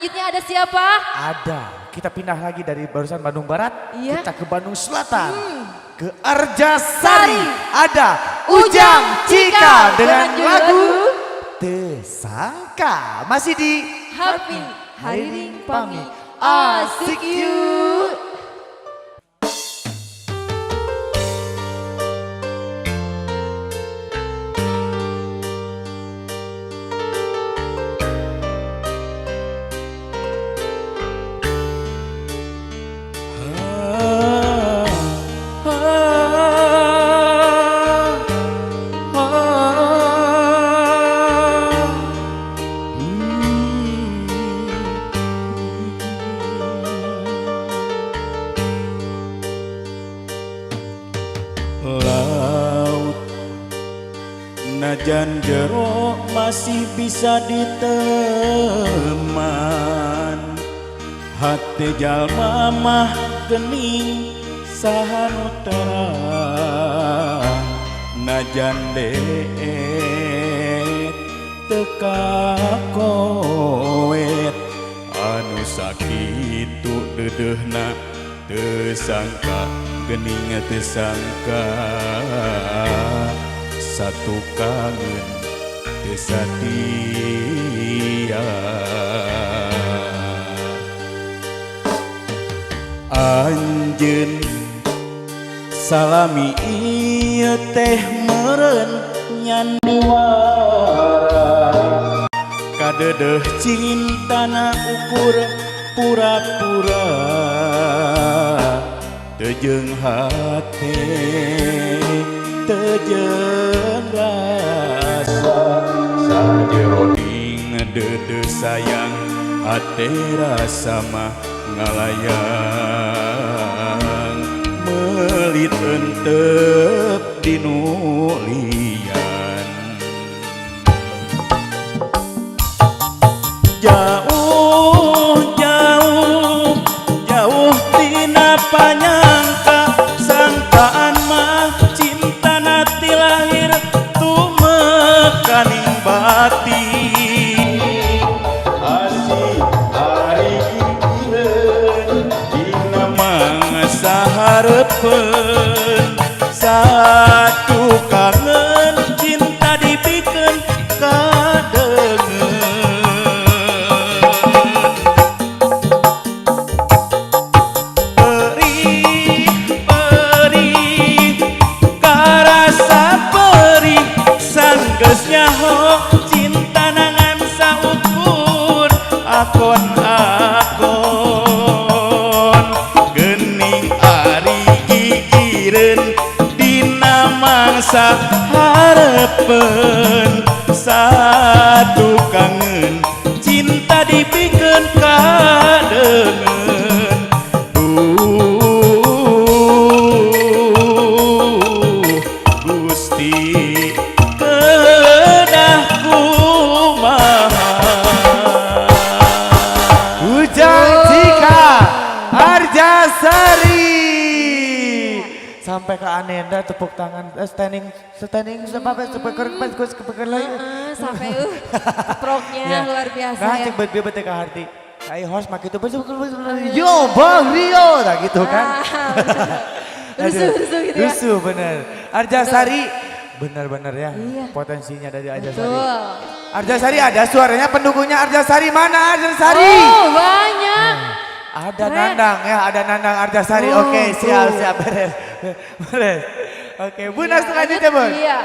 Selanjutnya ada siapa? Ada. Kita pindah lagi dari barusan Bandung Barat, Iya. kita ke Bandung Selatan. Ke Arjasari. Ada Ujang Cika dengan lagu Tersangka. Masih di Happy Hairing Pami Asik Asik Yuk. Laut najan jero masih bisa diteman, hati jalma mah gening sahanu terang. Najan deet teka koet anu sakitu dedehna tersangka gening tersangka satu kangen tesatia anjeun salami ieu teh meureun nyandiwara kadedeh cintana ukur pura-pura teujeung hate teujeung rasa sajero ding dede sayang hate rasa mah ngalayang melit entep dinulian jauh jauh jauh tina panyangka sangkaan mah cinta nati lahir tumekaning batin asih hari gigireun dina mangsa hareupeun satu kangen cinta dipikeun kadeungeun geus nyaho cinta nangan saukur akon-akon geuning ari gigireun dina mangsa hareupeun satu kangen cinta dipikeun kadeungeun Gusti sampai ke Anenda tepuk tangan standing sampai ke lain Sampai proknya Ya. luar biasa nah ya. cek beut bete ka harti ai host mak itu yo bang Rio tak gitu kan Rusuh gitu ya. rusuh bener Arjasari bener-bener ya Iya. potensinya dari Arjasari Betul. Arjasari ada suaranya pendukungnya Arjasari mana Arjasari Oh banyak. ada Keren. Nandang ya, ada Nandang Arjasari. Oh, Oke, tuh. siap beres. Beres. Oke, Bunda selanjutnya, Bun. Iya.